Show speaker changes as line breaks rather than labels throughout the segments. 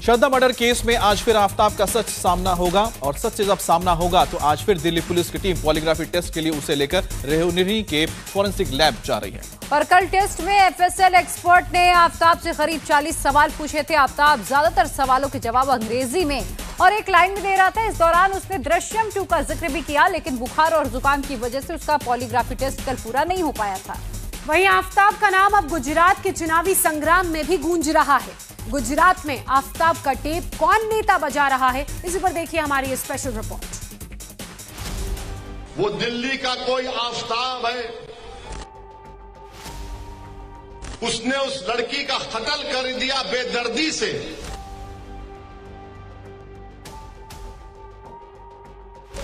श्रद्धा murder case में आज फिर आफ्ताब का सच सामना होगा और सच से जब सामना होगा तो आज फिर दिल्ली पुलिस की टीम पॉलीग्राफी टेस्ट के लिए उसे लेकर रेहूनिरी के फॉरेंसिक लैब जा रही है।
और कल टेस्ट में एफएसएल एक्सपर्ट ने आफ्ताब से करीब 40 सवाल पूछे थे। आफ्ताब ज्यादातर सवालों के जवाब अंग्रेजी में और एक लाइन में दे रहा था। इस दौरान उसने दृश्यम 2 का जिक्र भी किया, लेकिन बुखार और जुकाम की वजह से उसका पॉलीग्राफी टेस्ट कल पूरा नहीं हो पाया था।
वहीं आफ्ताब का नाम अब गुजरात के चुनावी संग्राम में भी गूंज रहा है। गुजरात में आफ्ताब का टेप कौन नेता बजा रहा है, इसी पर देखिए हमारी ये स्पेशल रिपोर्ट।
वो दिल्ली का कोई आफ्ताब है, उसने उस लड़की का कत्ल कर दिया बेदर्दी से।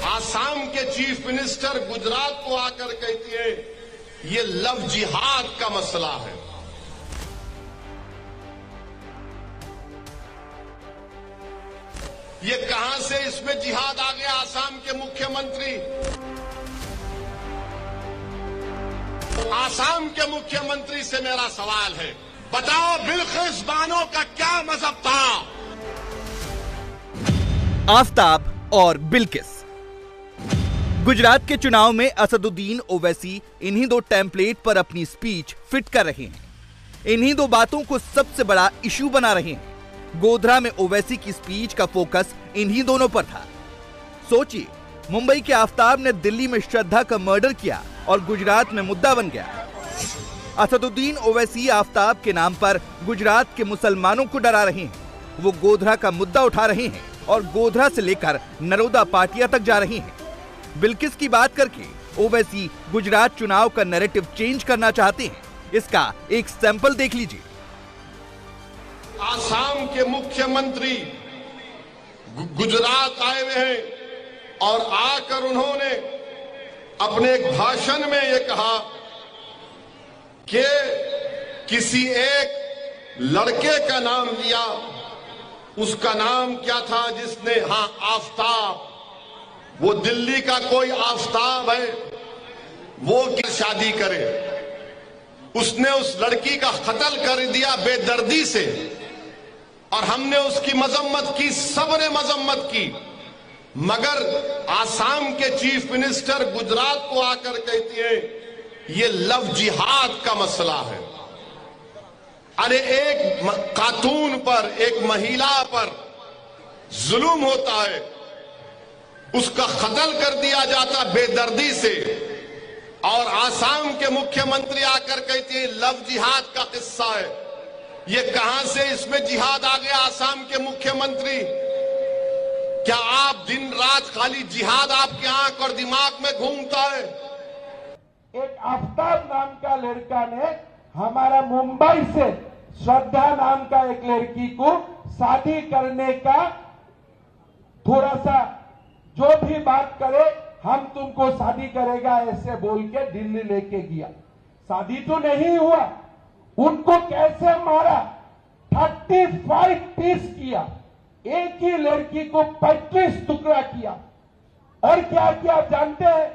आसाम के चीफ मिनिस्टर गुजरात को आकर कहती है ये लव जिहाद का मसला है। ये कहां से इसमें जिहाद आ गया? आसाम के मुख्यमंत्री, आसाम के मुख्यमंत्री से मेरा सवाल है, बताओ बिल्किस बानो का क्या मजहब था?
आफ्ताब और बिल्किस। गुजरात के चुनाव में असदुद्दीन ओवैसी इन्हीं दो टेम्पलेट पर अपनी स्पीच फिट कर रहे हैं। इन्हीं दो बातों को सबसे बड़ा इश्यू बना रहे हैं। गोधरा में ओवैसी की स्पीच का फोकस इन्हीं दोनों पर था। सोचिए, मुंबई के आफ्ताब ने दिल्ली में श्रद्धा का मर्डर किया और गुजरात में मुद्दा बन गया। असदुद्दीन ओवैसी आफ्ताब के नाम पर गुजरात के मुसलमानों को डरा रहे हैं। वो गोधरा का मुद्दा उठा रहे हैं और गोधरा से लेकर नरोदा पाटिया तक जा रहे हैं। बिल्किस की बात करके ओवैसी गुजरात चुनाव का नैरेटिव चेंज करना चाहते हैं। इसका एक सैंपल देख लीजिए।
आसाम के मुख्यमंत्री गुजरात आए हुए हैं और आकर उन्होंने अपने एक भाषण में यह कहा कि किसी एक लड़के का नाम लिया। उसका नाम क्या था जिसने, हां, आफ्ताब। वो दिल्ली का कोई आफ्ताब है, वो की शादी करे। उसने उस लड़की का कत्ल कर दिया बेदर्दी से और हमने उसकी मजम्मत की, सबने मजम्मत की। मगर आसाम के चीफ मिनिस्टर गुजरात को आकर कहती है ये लव जिहाद का मसला है। अरे एक खातून पर, एक महिला पर जुल्म होता है, उसका कत्ल कर दिया जाता बेदर्दी से, और आसाम के मुख्यमंत्री आकर कहती है लव जिहाद का किस्सा है। ये कहां से इसमें जिहाद आ गया? आसाम के मुख्यमंत्री, क्या आप दिन रात खाली जिहाद आपके आंख और दिमाग में घूमता है?
एक आफ्ताब नाम का लड़का ने हमारा मुंबई से श्रद्धा नाम का एक लड़की को शादी करने का थोड़ा सा, जो भी बात करे हम तुमको शादी करेगा ऐसे बोल के दिल्ली लेके गया। शादी तो नहीं हुआ, उनको कैसे मारा? 35 पीस किया, एक ही लड़की को 35 टुकड़ा किया। और क्या किया जानते हैं?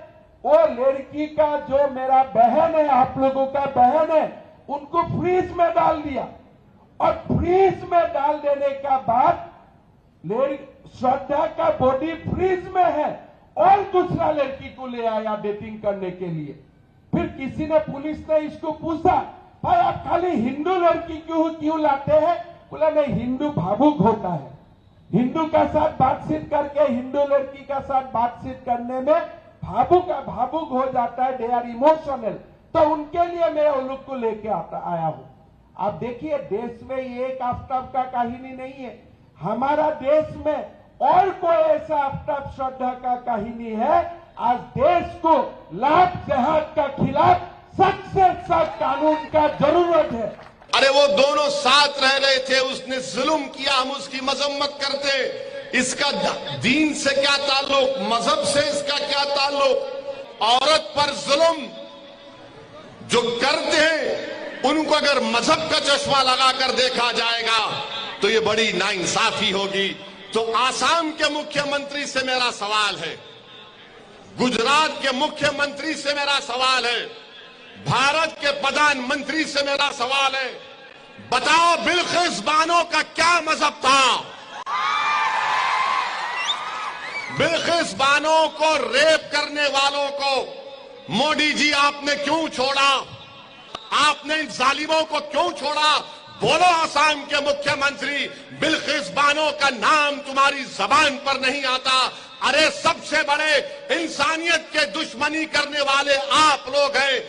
वो लड़की का जो मेरा बहन है, आप लोगों का बहन है, उनको फ्रीज में डाल दिया। और फ्रीज में डाल देने का बाद श्रद्धा का बॉडी फ्रीज में है और दूसरा लड़की को ले आया डेटिंग करने के लिए। फिर किसी ने, पुलिस ने इसको पूछा, भाई आप खाली हिंदू लड़की क्यों लाते हैं? बोला नहीं, हिंदू भावुक होता है, हिंदू का साथ बातचीत करके, हिंदू लड़की का साथ बातचीत करने में भावुक हो जाता है, दे आर इमोशनल। तो उनके लिए मैं उन लोग को लेके आया हूं। आप देखिए, देश में ये एक आफ्ताब का कहानी नहीं है, हमारा देश में और कोई ऐसा आफ्ताब श्रद्धा का कहानी है। आज देश को लाभ जिहाद का खिलाफ सख्त से सख्त कानून का जरूरत है।
अरे वो दोनों साथ रह रहे थे, उसने जुल्म किया, हम उसकी मजम्मत करते। इसका दीन से क्या ताल्लुक, मजहब से इसका क्या ताल्लुक? औरत पर जुल्म जो करते हैं उनको अगर मजहब का चश्मा लगाकर देखा जाएगा तो ये बड़ी नाइंसाफी होगी। तो आसाम के मुख्यमंत्री से मेरा सवाल है, गुजरात के मुख्यमंत्री से मेरा सवाल है, भारत के प्रधानमंत्री से मेरा सवाल है, बताओ बिल्किस बानो का क्या मजहब था? बिल्किस बानो को रेप करने वालों को मोदी जी आपने क्यों छोड़ा? आपने इन जालिमों को क्यों छोड़ा? बोलो आसाम के मुख्यमंत्री, बिल्किस बानो का नाम तुम्हारी जबान पर नहीं आता। अरे सबसे बड़े इंसानियत के दुश्मनी करने वाले आप लोग हैं।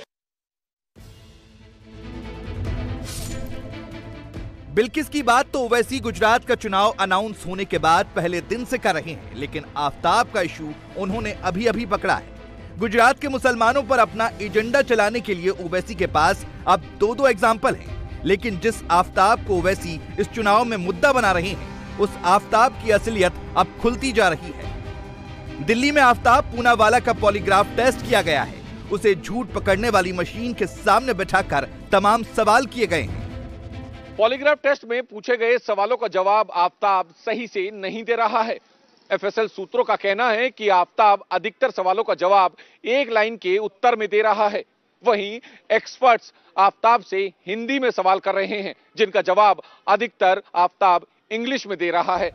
बिल्किस की बात तो ओवैसी गुजरात का चुनाव अनाउंस होने के बाद पहले दिन से कर रहे हैं, लेकिन आफ्ताब का इशू उन्होंने अभी अभी पकड़ा है। गुजरात के मुसलमानों पर अपना एजेंडा चलाने के लिए ओवैसी के पास अब दो एग्जाम्पल हैं, लेकिन जिस आफ्ताब को ओवैसी इस चुनाव में मुद्दा बना रहे हैं, उस आफ्ताब की असलियत अब खुलती जा रही है। दिल्ली में आफ्ताब पूनावाला का पॉलीग्राफ टेस्ट किया गया है। उसे झूठ पकड़ने वाली मशीन के सामने बैठाकर तमाम सवाल किए गए हैं।
पॉलीग्राफ टेस्ट में पूछे गए सवालों का जवाब आफ्ताब सही से नहीं दे रहा है। एफएसएल सूत्रों का कहना है कि आफ्ताब अधिकतर सवालों का जवाब एक लाइन के उत्तर में दे रहा है। वहीं एक्सपर्ट्स आफ्ताब से हिंदी में सवाल कर रहे हैं, जिनका जवाब अधिकतर आफ्ताब इंग्लिश में दे रहा है।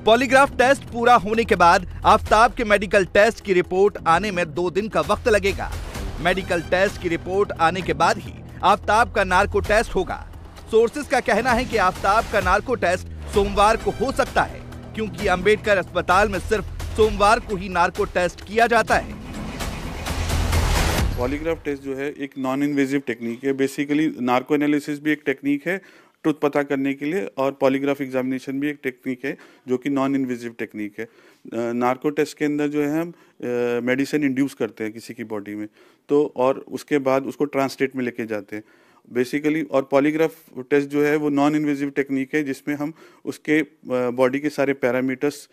पॉलीग्राफ टेस्ट पूरा होने के बाद आफ्ताब के मेडिकल टेस्ट की रिपोर्ट आने में 2 दिन का वक्त लगेगा। मेडिकल टेस्ट की रिपोर्ट आने के बाद ही आफ्ताब का नार्को टेस्ट होगा। सोर्सेज का कहना है कि आफ्ताब का नार्को टेस्ट सोमवार को हो सकता है, क्योंकि अंबेडकर अस्पताल में सिर्फ सोमवार को ही नार्को टेस्ट किया जाता है।
पॉलीग्राफ टेस्ट जो है एक नॉन इन्वेजिव टेक्निक है। बेसिकली नार्को एनालिसिस भी एक टेक्निक है ट्रुथ पता करने के लिए, और पॉलीग्राफ एग्जामिनेशन भी एक टेक्निक है जो कि नॉन इन्वेजिव टेक्निक है। नार्को टेस्ट के अंदर जो है हम मेडिसिन इंड्यूस करते हैं किसी की बॉडी में, तो और उसके बाद उसको ट्रांसलेट में लेके जाते हैं बेसिकली। और पॉलीग्राफ टेस्ट जो है वो नॉन इन्वेजिव टेक्निक है, जिसमें हम उसके बॉडी के सारे पैरामीटर्स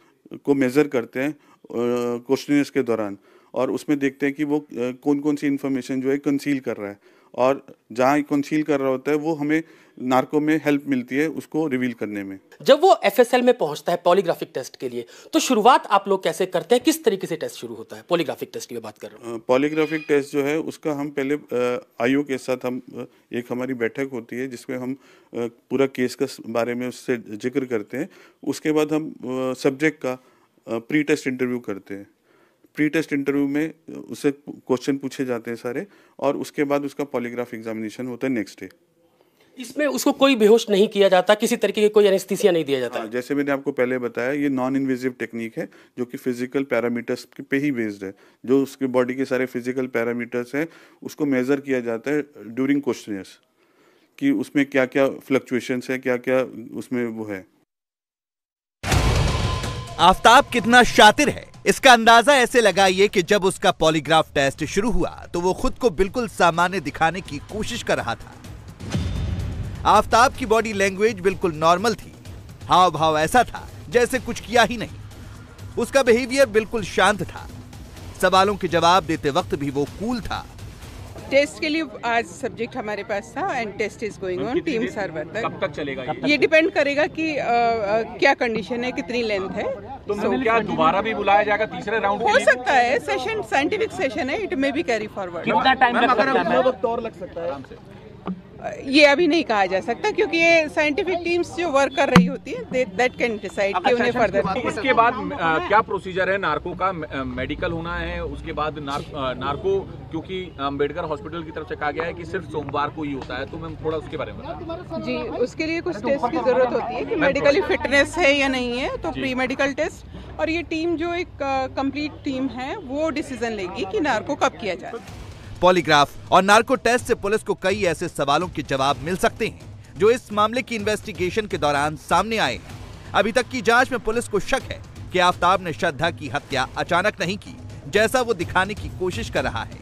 को मेज़र करते हैं क्वेश्चनियर्स के दौरान, और उसमें देखते हैं कि वो कौन कौन सी इन्फॉर्मेशन जो है कंसील कर रहा है, और जहाँ कंसील कर रहा होता है वो हमें नार्को में हेल्प मिलती है उसको रिवील करने में।
जब वो एफएसएल में पहुंचता है पॉलीग्राफिक टेस्ट के लिए, तो शुरुआत आप लोग कैसे करते हैं? किस तरीके से टेस्ट शुरू होता है? पॉलीग्राफिक टेस्ट की बात कर रहा हूँ।
पॉलीग्राफिक टेस्ट जो है उसका हम पहले आईओ के साथ हम एक हमारी बैठक होती है, जिसमें हम पूरा केस का बारे में उससे जिक्र करते हैं। उसके बाद हम सब्जेक्ट का प्री टेस्ट इंटरव्यू करते हैं। प्री टेस्ट इंटरव्यू में उससे क्वेश्चन पूछे जाते हैं सारे, और उसके बाद उसका पॉलीग्राफ एग्जामिनेशन होता है नेक्स्ट डे।
इसमें उसको कोई बेहोश नहीं किया जाता, किसी तरीके की कोई एनेस्थीसिया नहीं दिया जाता?
जैसे मैंने आपको पहले बताया, ये नॉन इन्वेजिव टेक्निक है जो कि फिजिकल पैरामीटर्स पे ही बेस्ड है। जो उसके बॉडी के सारे फिजिकल पैरामीटर्स हैं उसको मेजर किया जाता है ड्यूरिंग क्वेश्चनियर्स, कि उसमें क्या क्या फ्लक्चुएशंस है, क्या क्या उसमें वो है।
आफ्ताब कितना शातिर है इसका अंदाजा ऐसे लगाइए कि जब उसका पॉलीग्राफ टेस्ट शुरू हुआ तो वो खुद को बिल्कुल सामान्य दिखाने की कोशिश कर रहा था। आफ्ताब की बॉडी लैंग्वेज बिल्कुल नॉर्मल थी, हाव भाव ऐसा था जैसे कुछ किया ही नहीं। उसका बिहेवियर बिल्कुल शांत था। सवालों के जवाब देते वक्त भी वो कूल था।
टेस्ट के लिए आज सब्जेक्ट हमारे पास था and test is going on team server तक।
कब तक चलेगा
ये डिपेंड करेगा कि क्या कंडीशन है, कितनी लेंथ है।
तो क्या दोबारा भी बुलाया जाएगा तीसरे राउंड
हो सकता है? सेशन साइंटिफिक सेशन है, it may be carry forward.
कितना टाइम लग सकता है?
ये अभी नहीं कहा जा सकता, क्योंकि ये साइंटिफिक टीम्स जो वर्क कर रही होती है दैट कैन डिसाइड कि उन्हें फर्दर।
इसके बाद क्या प्रोसीजर है? नार्को का मेडिकल होना है, उसके बाद नार्को, क्योंकि अंबेडकर हॉस्पिटल की तरफ से कहा गया है कि सिर्फ सोमवार को ही होता है, तो मैम थोड़ा उसके बारे में बताएं।
जी, उसके लिए कुछ टेस्ट की जरूरत होती है कि मेडिकली फिटनेस है या नहीं है, तो प्री मेडिकल टेस्ट, और ये टीम जो एक कंप्लीट टीम है वो डिसीजन लेगी कि नार्को कब किया जाए।
पॉलीग्राफ और नार्को टेस्ट से पुलिस को कई ऐसे सवालों के जवाब मिल सकते हैं जो इस मामले की इन्वेस्टिगेशन के दौरान सामने आए हैं। अभी तक की जांच में पुलिस को शक है कि आफ्ताब ने श्रद्धा की हत्या अचानक नहीं की, जैसा वो दिखाने की कोशिश कर रहा है।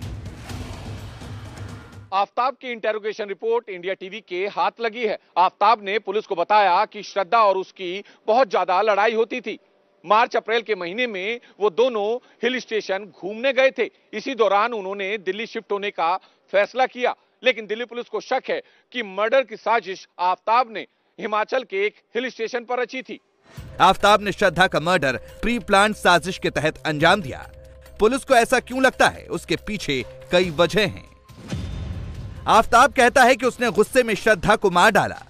आफ्ताब की इंटेरोगेशन रिपोर्ट इंडिया टीवी के हाथ लगी है। आफ्ताब ने पुलिस को बताया कि श्रद्धा और उसकी बहुत ज्यादा लड़ाई होती थी। मार्च अप्रैल के महीने में वो दोनों हिल स्टेशन घूमने गए थे। इसी दौरान उन्होंने दिल्ली शिफ्ट होने का फैसला किया, लेकिन दिल्ली पुलिस को शक है कि मर्डर की साजिश आफ्ताब ने हिमाचल के एक हिल स्टेशन पर रची थी।
आफ्ताब ने श्रद्धा का मर्डर प्री प्लान साजिश के तहत अंजाम दिया। पुलिस को ऐसा क्यों लगता है, उसके पीछे कई वजह हैं। आफ्ताब कहता है कि उसने गुस्से में श्रद्धा को मार डाला,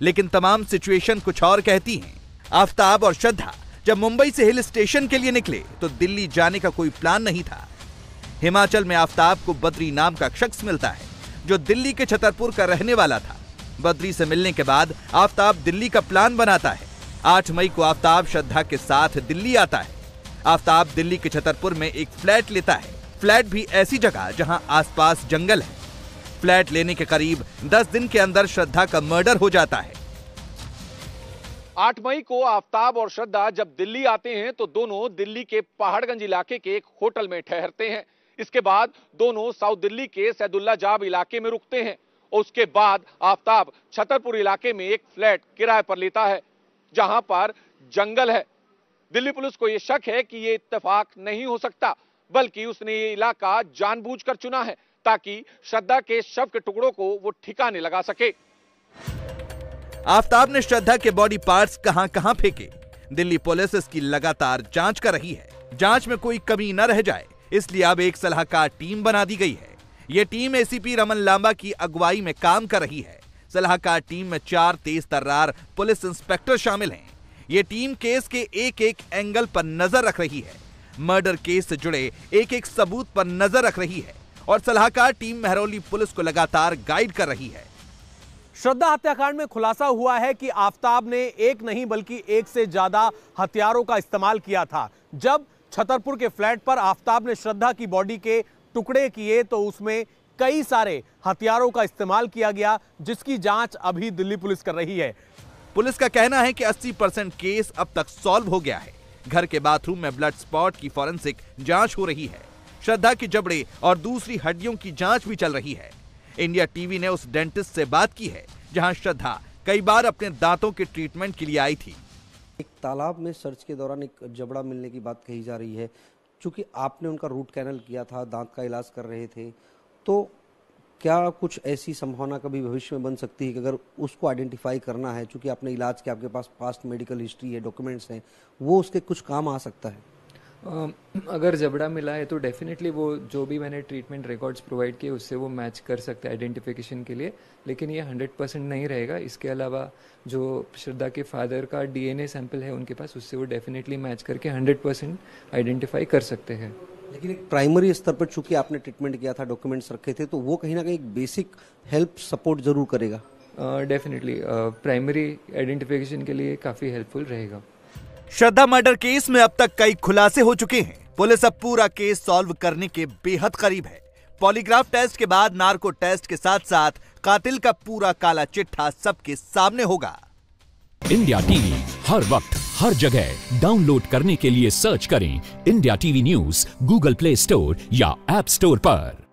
लेकिन तमाम सिचुएशन कुछ और कहती हैं। आफ्ताब और श्रद्धा जब मुंबई से हिल स्टेशन के लिए निकले तो दिल्ली जाने का कोई प्लान नहीं था। हिमाचल में आफताब को बद्री नाम का शख्स मिलता है जो दिल्ली के छतरपुर का रहने वाला था। बद्री से मिलने के बाद आफताब दिल्ली का प्लान बनाता है। 8 मई को आफताब श्रद्धा के साथ दिल्ली आता है। आफताब दिल्ली के छतरपुर में एक फ्लैट लेता है। फ्लैट भी ऐसी जगह जहां आसपास जंगल है। फ्लैट लेने के करीब 10 दिन के अंदर श्रद्धा का मर्डर हो जाता है।
8 मई को आफताब और श्रद्धा जब दिल्ली आते हैं तो दोनों दिल्ली के पहाड़गंज इलाके के एक होटल में ठहरते हैं। इसके बाद दोनों साउथ दिल्ली के सैदुल्ला जाब इलाके में रुकते हैं। उसके बाद आफताब छतरपुर इलाके में एक फ्लैट किराए पर लेता है जहां पर जंगल है। दिल्ली पुलिस को यह शक है कि यह इत्तेफाक नहीं हो सकता, बल्कि उसने ये इलाका जानबूझकर चुना है ताकि श्रद्धा के शव के टुकड़ों को वो ठिकाने लगा सके।
आफताब ने श्रद्धा के बॉडी पार्ट्स कहां-कहां फेंके। दिल्ली पुलिस इसकी लगातार जांच कर रही है। जांच में कोई कमी न रह जाए इसलिए अब एक सलाहकार टीम बना दी गई है। यह टीम एसीपी रमन लांबा की अगुवाई में काम कर रही है। सलाहकार टीम में 4 तेज तर्रार पुलिस इंस्पेक्टर शामिल हैं। ये टीम केस के एक-एक एंगल पर नजर रख रही है। मर्डर केस से जुड़े एक-एक सबूत पर नजर रख रही है और सलाहकार टीम महरौली पुलिस को लगातार गाइड कर रही है।
श्रद्धा हत्याकांड में खुलासा हुआ है कि आफताब ने एक नहीं बल्कि एक से ज्यादा हथियारों का इस्तेमाल किया था। जब छतरपुर के फ्लैट पर आफताब ने श्रद्धा की बॉडी के टुकड़े किए तो उसमें कई सारे हथियारों का इस्तेमाल किया गया, जिसकी जांच अभी दिल्ली पुलिस कर रही है।
पुलिस का कहना है कि 80% केस अब तक सॉल्व हो गया है। घर के बाथरूम में ब्लड स्पॉट की फॉरेंसिक जांच हो रही है। श्रद्धा की जबड़े और दूसरी हड्डियों की जांच भी चल रही है। इंडिया टीवी ने उस डेंटिस्ट से बात की है जहां श्रद्धा कई बार अपने दांतों के ट्रीटमेंट के लिए आई थी।
एक तालाब में सर्च के दौरान एक जबड़ा मिलने की बात कही जा रही है। चूंकि आपने उनका रूट कैनल किया था, दांत का इलाज कर रहे थे, तो क्या कुछ ऐसी संभावना कभी भविष्य में बन सकती है कि अगर उसको आइडेंटिफाई करना है, चूंकि आपने इलाज किया, आपके पास पास्ट मेडिकल हिस्ट्री है, डॉक्यूमेंट्स हैं, वो उसके कुछ काम आ सकता है?
अगर जबड़ा मिला है तो डेफिनेटली वो जो भी मैंने ट्रीटमेंट रिकॉर्ड्स प्रोवाइड किए उससे वो मैच कर सकते हैं आइडेंटिफिकेशन के लिए, लेकिन ये 100% नहीं रहेगा। इसके अलावा जो श्रद्धा के फादर का DNA सैंपल है उनके पास, उससे वो डेफिनेटली मैच करके 100% आइडेंटिफाई कर सकते हैं।
लेकिन एक प्राइमरी स्तर पर चूंकि आपने ट्रीटमेंट किया था, डॉक्यूमेंट्स रखे थे, तो वो कहीं ना कहीं एक बेसिक हेल्प सपोर्ट जरूर करेगा।
डेफिनेटली प्राइमरी आइडेंटिफिकेशन के लिए काफ़ी हेल्पफुल रहेगा।
श्रद्धा मर्डर केस में अब तक कई खुलासे हो चुके हैं। पुलिस अब पूरा केस सॉल्व करने के बेहद करीब है। पॉलीग्राफ टेस्ट के बाद नार्को टेस्ट के साथ साथ कातिल का पूरा काला चिट्ठा सबके सामने होगा।
इंडिया टीवी हर वक्त हर जगह डाउनलोड करने के लिए सर्च करें India TV news Google play store या ऐप स्टोर पर।